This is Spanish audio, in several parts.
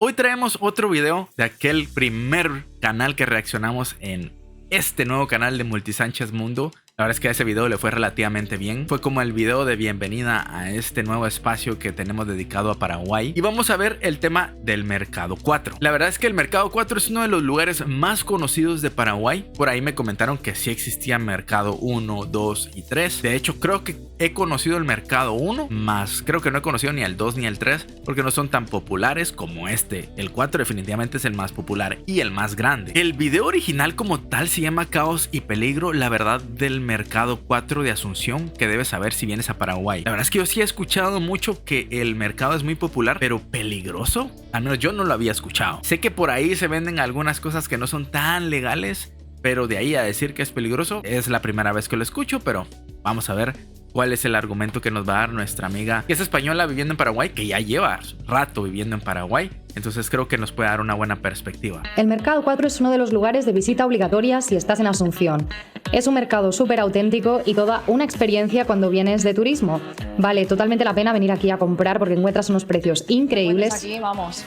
Hoy traemos otro video de aquel primer canal que reaccionamos en este nuevo canal de Multisánchez Mundo. La verdad es que a ese video le fue relativamente bien. Fue como el video de bienvenida a este nuevo espacio que tenemos dedicado a Paraguay. Y vamos a ver el tema del Mercado 4. La verdad es que el Mercado 4 es uno de los lugares más conocidos de Paraguay. Por ahí me comentaron que sí existía Mercado 1, 2 y 3. De hecho, creo que he conocido el Mercado 1, más creo que no he conocido ni el 2 ni el 3, porque no son tan populares como este. El 4 definitivamente es el más popular y el más grande. El video original como tal se llama Caos y Peligro, la verdad del Mercado 4 de Asunción, que debes saber si vienes a Paraguay. La verdad es que yo sí he escuchado mucho que el mercado es muy popular, pero peligroso, al menos yo no lo había escuchado. Sé que por ahí se venden algunas cosas que no son tan legales, pero de ahí a decir que es peligroso es la primera vez que lo escucho. Pero vamos a ver cuál es el argumento que nos va a dar nuestra amiga, que es española viviendo en Paraguay, que ya lleva rato viviendo en Paraguay. Entonces creo que nos puede dar una buena perspectiva. El Mercado 4 es uno de los lugares de visita obligatoria si estás en Asunción. Es un mercado súper auténtico y toda una experiencia cuando vienes de turismo. Vale totalmente la pena venir aquí a comprar porque encuentras unos precios increíbles. Pues aquí vamos.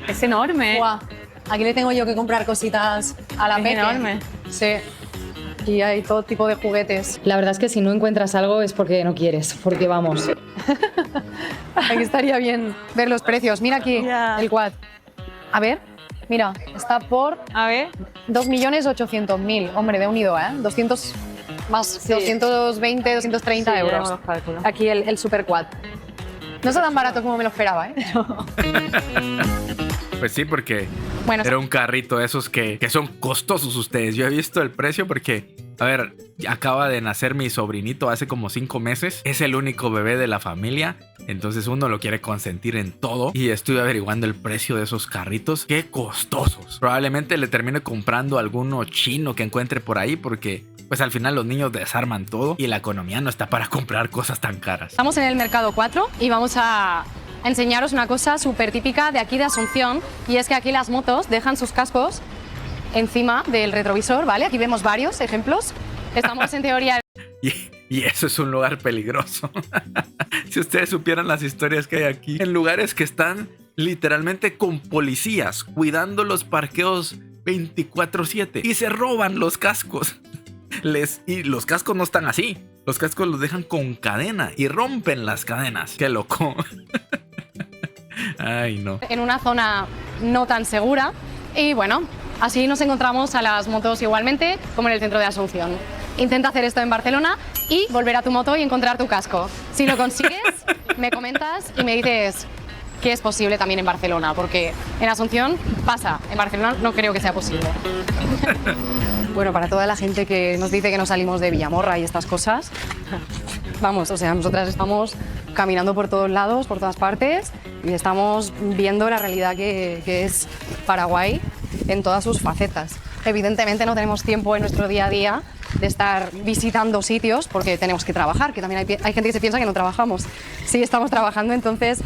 Es enorme. Guau. Aquí le tengo yo que comprar cositas a la Es peque. enorme. Sí. Aquí hay todo tipo de juguetes. La verdad es que si no encuentras algo es porque no quieres, porque vamos. Aquí estaría bien ver los precios. Mira aquí el quad. A ver, mira, está por A ver. 2.800.000. Hombre, de unido, ¿eh? 200 más, Sí. 220, 230 Sí, ya euros. los cálculos. Aquí el super quad. No está tan barato como me lo esperaba, ¿eh? Pues sí, porque Bueno, era un carrito de esos que son costosos ustedes. Yo he visto el precio porque, a ver, acaba de nacer mi sobrinito hace como 5 meses. Es el único bebé de la familia. Entonces uno lo quiere consentir en todo. Y estuve averiguando el precio de esos carritos. ¡Qué costosos! Probablemente le termine comprando alguno chino que encuentre por ahí, porque pues al final los niños desarman todo y la economía no está para comprar cosas tan caras. estamos en el Mercado 4 y vamos a enseñaros una cosa súper típica de aquí de Asunción, y es que aquí las motos dejan sus cascos encima del retrovisor, ¿vale? Aquí vemos varios ejemplos. Estamos en teoría... Y eso es un lugar peligroso. Si ustedes supieran las historias que hay aquí, en lugares que están literalmente con policías cuidando los parqueos 24/7 y se roban los cascos. Y los cascos no están así. Los cascos los dejan con cadena y rompen las cadenas. ¡Qué loco! Ay, no. en una zona no tan segura, y bueno, así nos encontramos a las motos igualmente como en el centro de Asunción. Intenta hacer esto en Barcelona y volver a tu moto y encontrar tu casco. Si lo consigues, me comentas y me dices que es posible también en Barcelona, porque en Asunción pasa, en Barcelona no creo que sea posible. Bueno, para toda la gente que nos dice que no salimos de Villamorra y estas cosas, vamos, o sea, nosotras estamos caminando por todos lados, por todas partes, y estamos viendo la realidad que es Paraguay en todas sus facetas. Evidentemente no tenemos tiempo en nuestro día a día de estar visitando sitios porque tenemos que trabajar, que también hay gente que se piensa que no trabajamos. Sí, estamos trabajando, entonces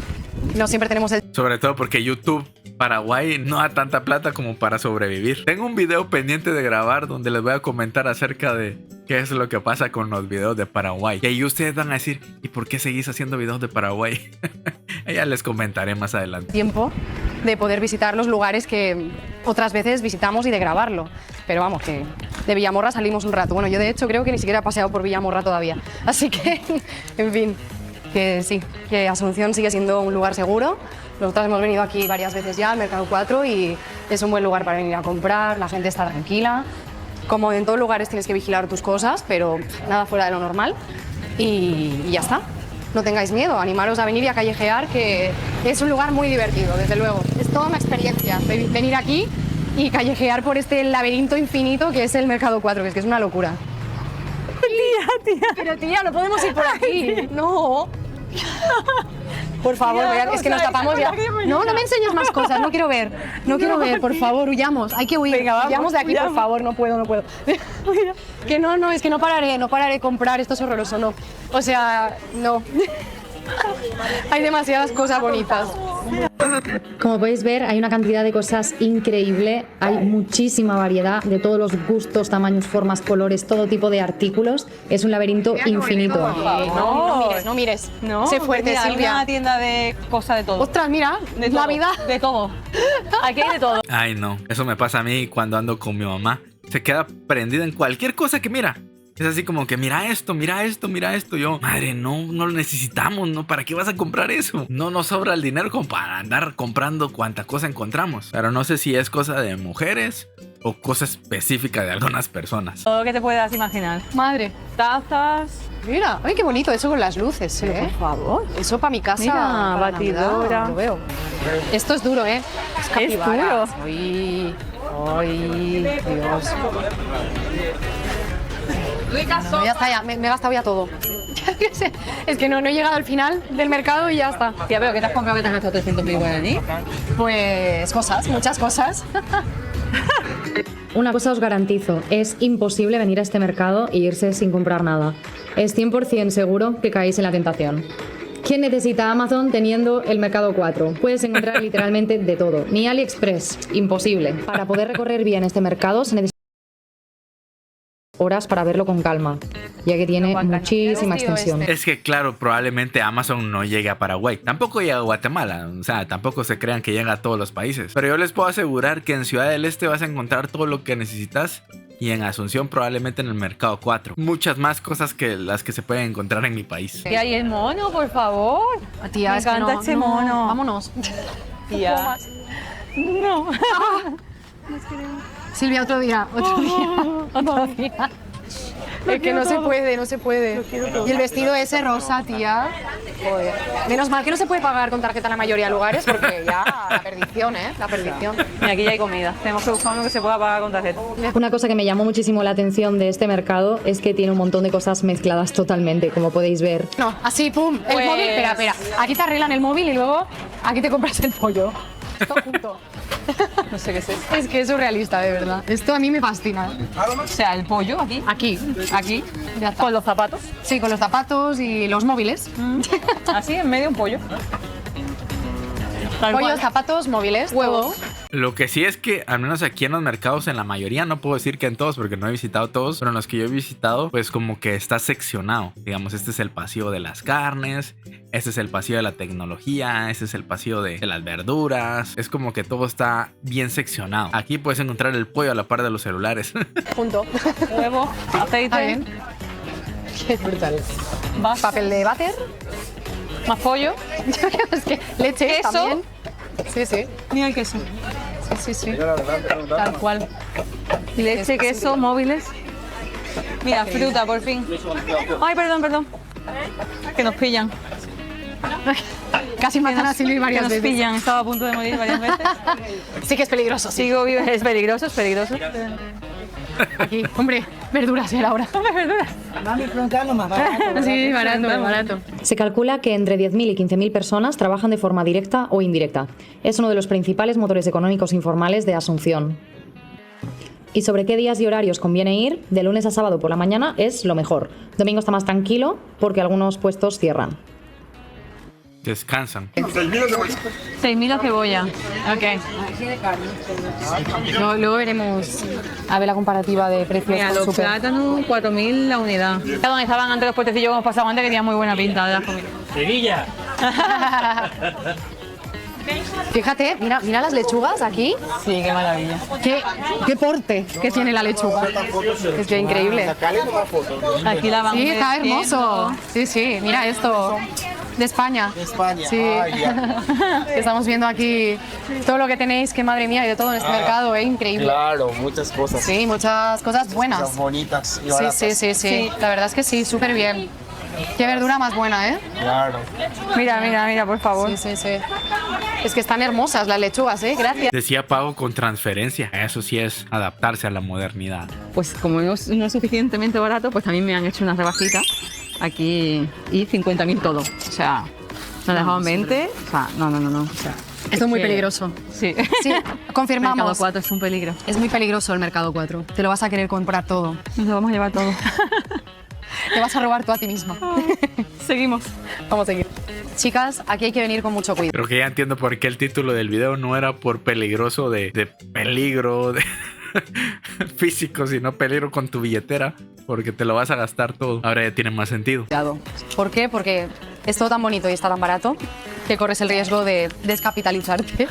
no siempre tenemos el... Sobre todo porque YouTube Paraguay no da tanta plata como para sobrevivir. Tengo un video pendiente de grabar donde les voy a comentar acerca de qué es lo que pasa con los videos de Paraguay. Y ahí ustedes van a decir, ¿y por qué seguís haciendo videos de Paraguay? Ya les comentaré más adelante. tiempo de poder visitar los lugares que otras veces visitamos y de grabarlo. Pero vamos, que de Villamorra salimos un rato. Bueno, yo de hecho creo que ni siquiera he paseado por Villamorra todavía. Así que, en fin, que sí, que Asunción sigue siendo un lugar seguro. Nosotros hemos venido aquí varias veces ya al Mercado 4 y es un buen lugar para venir a comprar, la gente está tranquila. Como en todos lugares tienes que vigilar tus cosas, pero nada fuera de lo normal. Y ya está. No tengáis miedo, animaros a venir y a callejear, que es un lugar muy divertido, desde luego. Es toda una experiencia venir aquí y callejear por este laberinto infinito que es el Mercado 4, que es una locura. Tía. Pero tía, no podemos ir por aquí. No. Por favor, Tía, es que nos tapamos ya. No, no me enseñes más cosas, no quiero ver. No quiero ver, por favor, huyamos. Hay que huir. Venga, vamos, huyamos de aquí, huyamos. por favor, no puedo. Que no, es que no pararé de comprar, esto es horroroso, no. O sea, no. Hay demasiadas cosas bonitas. Como podéis ver, hay una cantidad de cosas increíble, hay muchísima variedad de todos los gustos, tamaños, formas, colores, todo tipo de artículos. Es un laberinto infinito. No mires. No, Sé fuerte, mira, hay Silvia. una tienda de cosas de todo. Ostras, mira, De todo, Navidad. De todo. Aquí hay de todo. Ay, no. Eso me pasa a mí cuando ando con mi mamá. Se queda prendida en cualquier cosa que mira. Es así como que mira esto, mira esto, mira esto. Yo, madre, no lo necesitamos, ¿no? ¿Para qué vas a comprar eso? No nos sobra el dinero como para andar comprando cuanta cosa encontramos. Pero no sé si es cosa de mujeres o cosa específica de algunas personas. Todo lo que te puedas imaginar. Madre. Tazas. Mira, ay, qué bonito eso con las luces, Pero por favor. Eso para mi casa. Mira, para batidora. Navidad, lo veo. Esto es duro, ¿eh? Es capibara. duro. Ay, Dios. No, ya está, ya. Me he gastado ya todo. Es que no he llegado al final del mercado y ya está. Tía, pero ¿qué te has comprado que te has gastado 300.000 guaraní? Pues cosas, muchas cosas. Una cosa os garantizo, es imposible venir a este mercado e irse sin comprar nada. Es 100% seguro que caéis en la tentación. ¿Quién necesita Amazon teniendo el Mercado 4? Puedes encontrar literalmente de todo. Ni AliExpress, imposible. Para poder recorrer bien este mercado se necesita horas para verlo con calma, ya que tiene muchísima extensión. Es que claro, probablemente Amazon no llegue a Paraguay. Tampoco llega a Guatemala. O sea, tampoco se crean que llega a todos los países. Pero yo les puedo asegurar que en Ciudad del Este vas a encontrar todo lo que necesitas. Y en Asunción probablemente en el Mercado 4. Muchas más cosas que las que se pueden encontrar en mi país. Tía, y el mono, por favor. Tía, Me es que encanta no, este no, mono. Vámonos. Tía. No. Silvia, otro día. Otro día. Es que no se puede, no se puede. Y el vestido ese rosa, tía. Joder. Menos mal que no se puede pagar con tarjeta en la mayoría de lugares porque ya la perdición, ¿eh? La perdición. Y aquí ya hay comida. Tenemos que buscar uno que se pueda pagar con tarjeta. Una cosa que me llamó muchísimo la atención de este mercado es que tiene un montón de cosas mezcladas totalmente, como podéis ver. No, así, pum. El Pues- móvil, espera. Aquí te arreglan el móvil y luego aquí te compras el pollo. Todo junto. No sé qué es eso. Es que es surrealista, de verdad. Esto a mí me fascina. O sea, el pollo aquí. Aquí, ya está. Con los zapatos. Sí, con los zapatos y los móviles. Así, en medio un pollo. Tal Pollos, cual. zapatos, móviles, huevos. Lo que sí es que, al menos aquí en los mercados, en la mayoría, no puedo decir que en todos, porque no he visitado todos, pero en los que yo he visitado, pues como que está seccionado. Digamos, este es el pasillo de las carnes, este es el pasillo de la tecnología, este es el pasillo de las verduras. Es como que todo está bien seccionado. Aquí puedes encontrar el pollo a la par de los celulares. Junto. Huevo, aceite. Está bien. Qué brutal. Vas. Papel de váter. Más pollo. Es que leche Queso. también. Sí, sí. Mira el queso. Sí, sí. Tal cual. Leche, queso, móviles. Mira, fruta, por fin. Ay, perdón. Que nos pillan. Casi matan a Silvia Que varias nos veces. pillan. Estaba a punto de morir varias veces. Sí que es peligroso, sí. Sigo viva. Es peligroso, es peligroso. Aquí, hombre, verduras era ahora. Verduras. Sí, barato. Se calcula que entre 10.000 y 15.000 personas trabajan de forma directa o indirecta. Es uno de los principales motores económicos informales de Asunción. ¿Y sobre qué días y horarios conviene ir? De lunes a sábado por la mañana es lo mejor. Domingo está más tranquilo porque algunos puestos cierran. Descansan. 6.000 la cebolla. Ok. Luego veremos a ver la comparativa de precios Mira, con los súper. plátanos, 4.000 la unidad. Donde estaban antes los puestecillos que hemos pasado antes, que tenían muy buena pinta de las comidas. Sevilla. Fíjate, mira las lechugas aquí. Sí, qué maravilla. Qué porte que tiene la lechuga. Es que increíble. Aquí la van Sí, está vertiendo. hermoso. Sí, mira esto. De España. Sí. Estamos viendo aquí todo lo que tenéis, que madre mía, y de todo en este mercado, increíble. Claro, muchas cosas. Sí, muchas cosas buenas. Cosas bonitas y Sí, baratas. sí. La verdad es que sí, súper bien. Qué verdura más buena, ¿eh? Claro. Mira, por favor. Sí. Es que están hermosas las lechugas, ¿eh? Gracias. Decía pago con transferencia. Eso sí es adaptarse a la modernidad. Pues como no es suficientemente barato, pues también me han hecho una rebajita aquí y 50.000 todo. O sea, nos han dejado en 20. O sea, no. O sea, Esto es muy que- peligroso. Sí. Sí, confirmamos. Mercado 4 es un peligro. Es muy peligroso el mercado 4. Te lo vas a querer comprar todo. Nos lo vamos a llevar todo. Te vas a robar tú a ti misma. Seguimos. Vamos a seguir. Chicas, aquí hay que venir con mucho cuidado. Creo que ya entiendo por qué el título del video no era por peligroso de peligro de físico, sino peligro con tu billetera, porque te lo vas a gastar todo. Ahora ya tiene más sentido. ¿Por qué? Porque es todo tan bonito y está tan barato que corres el riesgo de descapitalizarte.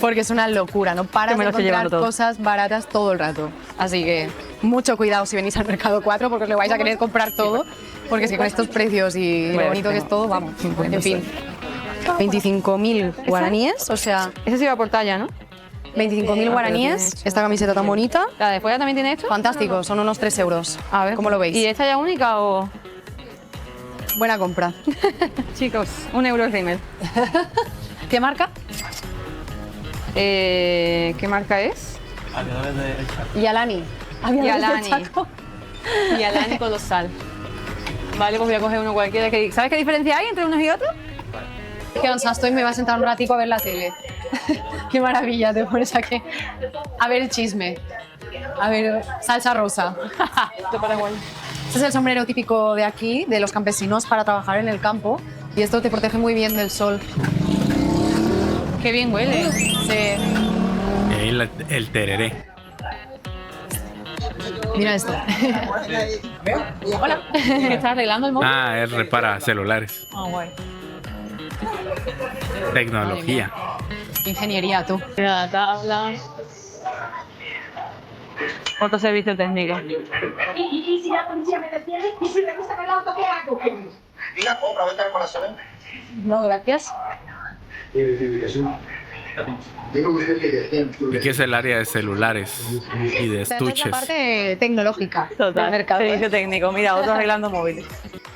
Porque es una locura, no paras Que me de lo estoy llevando encontrar todo. cosas baratas todo el rato. Así que mucho cuidado si venís al Mercado 4 porque os lo vais a querer comprar todo. Porque es que con estos precios y lo bonito que es todo, vamos. En fin, 25.000 guaraníes, o sea, Ese sí va por talla, ¿no? 25.000 guaraníes, esta camiseta tan bonita. ¿La de fuera también tiene esto? Fantástico, son unos 3 euros. A ver. ¿Cómo lo veis? ¿Y esta ya única o...? Buena compra. Chicos, 1 euro el rímel. ¿Qué marca? ¿Qué marca es? Yalani. Yalani. Yalani colosal. Vale, pues voy a coger uno cualquiera. ¿Sabes qué diferencia hay entre unos y otros? Qué cansada estoy, me voy a sentar un ratico a ver la tele. Qué maravilla, te pones aquí a ver el chisme. A ver, salsa rosa. Este es el sombrero típico de aquí, de los campesinos, para trabajar en el campo. Y esto te protege muy bien del sol. Qué bien huele. Sí. El tereré. Mira esto. Hola. ¿Qué está arreglando el móvil? Ah, él repara celulares. Ah, guay. Tecnología. Ingeniería, tú. Mira la tabla. Otro servicio técnico. Y si la policía me detiene y si me gusta el auto, ¿qué hago? Diga, compra, vete con la sola. No, gracias. ¿Y qué es el área de celulares y de Esta es estuches? la parte tecnológica del Total. mercado. Servicio técnico. Mira, otro arreglando móviles.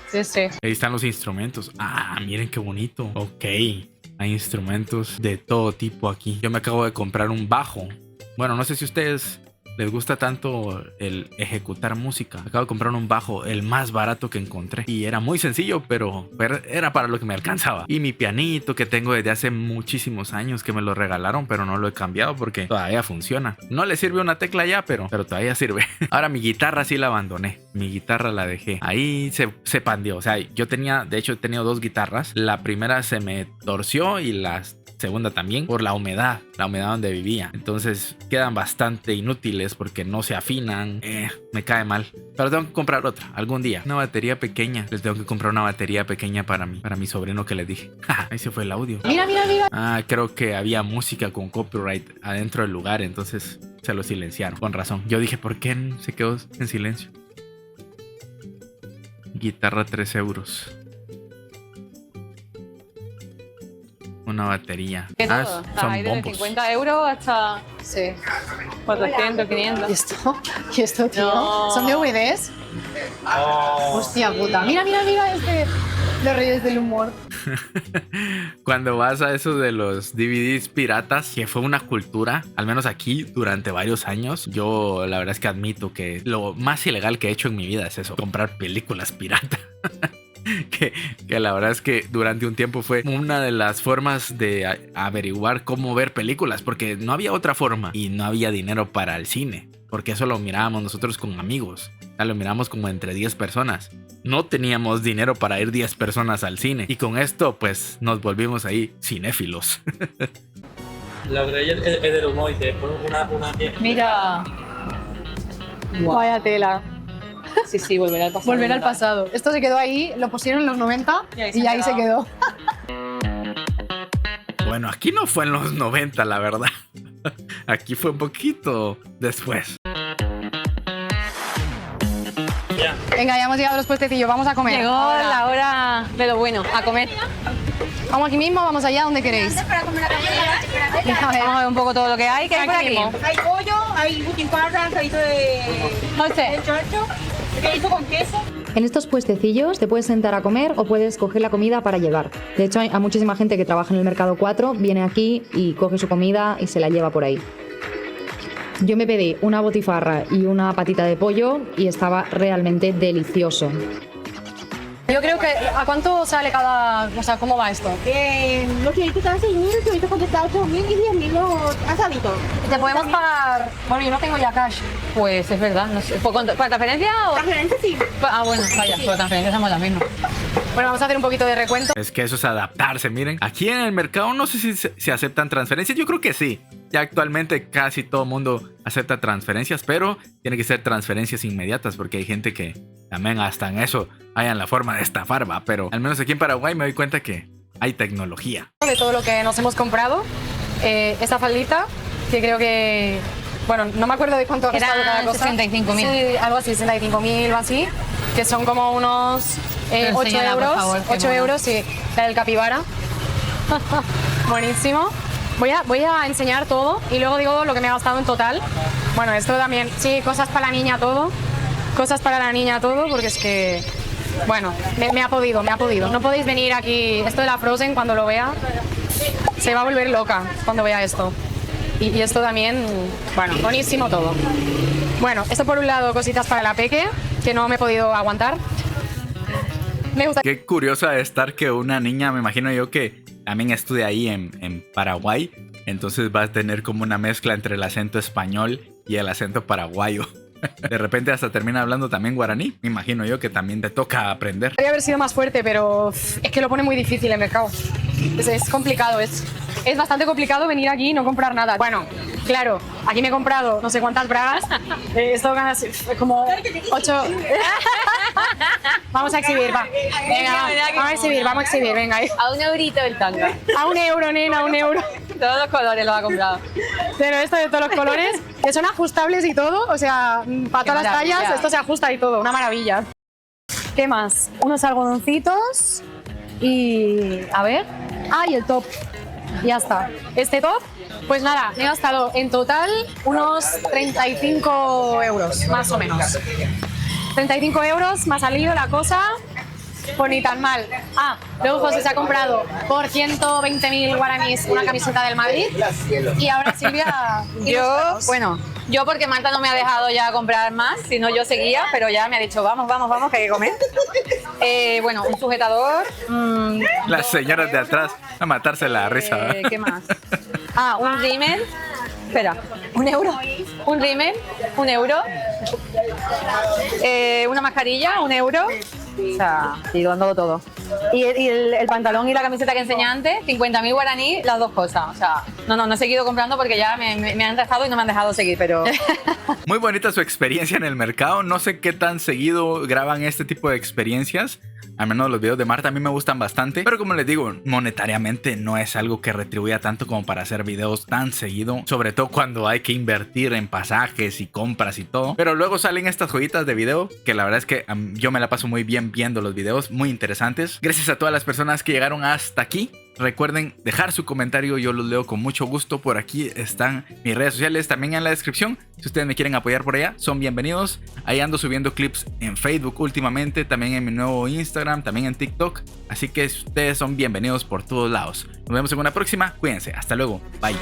Sí, sí. Ahí están los instrumentos. Ah, miren qué bonito. Ok. Hay instrumentos de todo tipo aquí. Yo me acabo de comprar un bajo. Bueno, no sé si a ustedes les gusta tanto el ejecutar música. Acabo de comprar un bajo, el más barato que encontré. Y era muy sencillo, pero era para lo que me alcanzaba. Y mi pianito que tengo desde hace muchísimos años que me lo regalaron, pero no lo he cambiado porque todavía funciona. No le sirve una tecla ya, pero todavía sirve. Ahora mi guitarra sí la abandoné. Mi guitarra la dejé. Ahí se pandeó. O sea, de hecho he tenido 2 guitarras. La primera se me torció y la segunda también por la humedad donde vivía. Entonces quedan bastante inútiles porque no se afinan. Me cae mal. Pero tengo que comprar otra algún día. Una batería pequeña. Les tengo que comprar una batería pequeña para mi sobrino que les dije. Ahí se fue el audio. Mira, mira, mira. Ah, creo que había música con copyright adentro del lugar. Entonces se lo silenciaron. Con razón. Yo dije, ¿por qué se quedó en silencio? Guitarra 3 euros. Una batería. ¿Qué todo? Son Hay desde bombos. 50 euros hasta Sí. 400, 500. ¿Y esto? ¿Y esto, tío? No. ¿Son DVDs? Hostia puta. Mira, mira, mira este. Los reyes del humor. Cuando vas a eso de los DVDs piratas, que fue una cultura, al menos aquí durante varios años, yo la verdad es que admito que lo más ilegal que he hecho en mi vida es eso, comprar películas piratas. que la verdad es que durante un tiempo fue una de las formas de averiguar cómo ver películas, porque no había otra forma y no había dinero para el cine, porque eso lo mirábamos nosotros con amigos, o sea, lo mirábamos como entre 10 personas. No teníamos dinero para ir 10 personas al cine y con esto pues nos volvimos ahí cinéfilos. La de ella es del humor y te pones una... Mira. Vaya tela. Sí, sí, volver al pasado. Volver al pasado. Esto se quedó ahí, lo pusieron en los 90 y ahí se quedó. Bueno, aquí no fue en los 90, la verdad. Aquí fue un poquito después. Venga, ya hemos llegado a los puestecillos, vamos a comer. Llegó la hora de lo bueno, a comer. Vamos aquí mismo, vamos allá, donde queréis. A ver. Vamos a ver un poco todo lo que hay. ¿Qué hay por aquí? mismo. Hay pollo, hay butifarra, caído José. de chocho, queso con queso. En estos puestecillos te puedes sentar a comer o puedes coger la comida para llevar. De hecho, hay muchísima gente que trabaja en el Mercado 4, viene aquí y coge su comida y se la lleva por ahí. Yo me pedí una botifarra y una patita de pollo y estaba realmente delicioso. Yo creo que, ¿a cuánto sale cada, o sea, cómo va esto? Los choritos están 6.000, los choritos contestados 8.000 y 10.000 los asaditos. Te podemos pagar, bueno, yo no tengo ya cash. Pues es verdad, no sé. ¿Por transferencia o...? Transferencia sí. Ah, bueno, vaya, por transferencia somos las mismas. Bueno, vamos a hacer un poquito de recuento. Es que eso es adaptarse, miren. Aquí en el mercado no sé si se aceptan transferencias. Yo creo que sí. Ya actualmente casi todo el mundo acepta transferencias, pero tiene que ser transferencias inmediatas porque hay gente que también hasta en eso hayan la forma de estafar, va. Pero al menos aquí en Paraguay me doy cuenta que hay tecnología. De todo lo que nos hemos comprado, esta faldita, que creo que, bueno, no me acuerdo de cuánto ha costado cada cosa. 65.000. Sí, algo así, 65.000 o así, que son como unos 8 enséñala, por euros. favor, qué 8 mono. euros, sí, la del capibara. Buenísimo. Voy a enseñar todo y luego digo lo que me ha gastado en total. Bueno, esto también, sí, cosas para la niña todo. Cosas para la niña todo, porque es que, bueno, me ha podido. No podéis venir aquí, esto de la Frozen, cuando lo vea, se va a volver loca cuando vea esto. Y esto también, bueno, buenísimo todo. Bueno, esto por un lado, cositas para la peque, que no me he podido aguantar. Me gusta. Qué curiosa de estar que una niña, me imagino yo que también estudia ahí en Paraguay. Entonces va a tener como una mezcla entre el acento español y el acento paraguayo. De repente hasta termina hablando también guaraní. Me imagino yo que también te toca aprender. Podría haber sido más fuerte, pero es que lo pone muy difícil el mercado. Es complicado, es bastante complicado venir aquí y no comprar nada. Bueno, claro, aquí me he comprado no sé cuántas bragas. Esto gana como 8. Vamos a exhibir, va. Venga, vamos a exhibir, venga. A 1 eurito el tanga. A 1 euro, nena, a 1 euro. Todos los colores los ha comprado. Pero esto de todos los colores, que son ajustables y todo, o sea, para todas las maravilla. tallas, esto se ajusta y todo, una maravilla. ¿Qué más? Unos algodoncitos y... a ver... Ah, y el top. Ya está. Este top, pues nada, me he gastado en total unos 35 euros, más o menos. 35 euros, me ha salido la cosa, pues ni tan mal. Ah, luego José se ha comprado por 120.000 guaraníes una camiseta del Madrid y ahora Silvia... Yo porque Marta no me ha dejado ya comprar más, si no yo seguía, pero ya me ha dicho vamos, que hay que comer. Bueno, un sujetador. Las señoras de atrás a matarse la risa. ¿Qué más? Ah, un rímel. Espera, 1 euro. Un rímel, 1 euro. Una mascarilla, 1 euro. O sea, y dándolo todo. Y el pantalón y la camiseta que enseñé antes, 50.000 guaraní, las dos cosas. O sea, no he seguido comprando porque ya me han dejado y no me han dejado seguir, pero... Muy bonita su experiencia en el mercado. No sé qué tan seguido graban este tipo de experiencias. Al menos los videos de Marta a mí me gustan bastante. Pero como les digo, monetariamente no es algo que retribuya tanto como para hacer videos tan seguido. Sobre todo cuando hay que invertir en pasajes y compras y todo. Pero luego salen estas joyitas de video que la verdad es que yo me la paso muy bien viendo los videos. Muy interesantes. Gracias a todas las personas que llegaron hasta aquí. Recuerden dejar su comentario, yo los leo con mucho gusto. Por aquí están mis redes sociales también en la descripción. Si ustedes me quieren apoyar por allá, son bienvenidos. Ahí ando subiendo clips en Facebook últimamente, también en mi nuevo Instagram, también en TikTok. Así que ustedes son bienvenidos por todos lados. Nos vemos en una próxima. Cuídense. Hasta luego. Bye.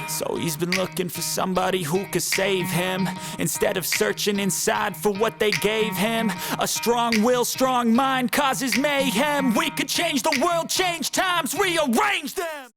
So he's been looking for somebody who could save him, instead of searching inside for what they gave him. A strong will, strong mind causes mayhem. We could change the world, change times, rearrange them.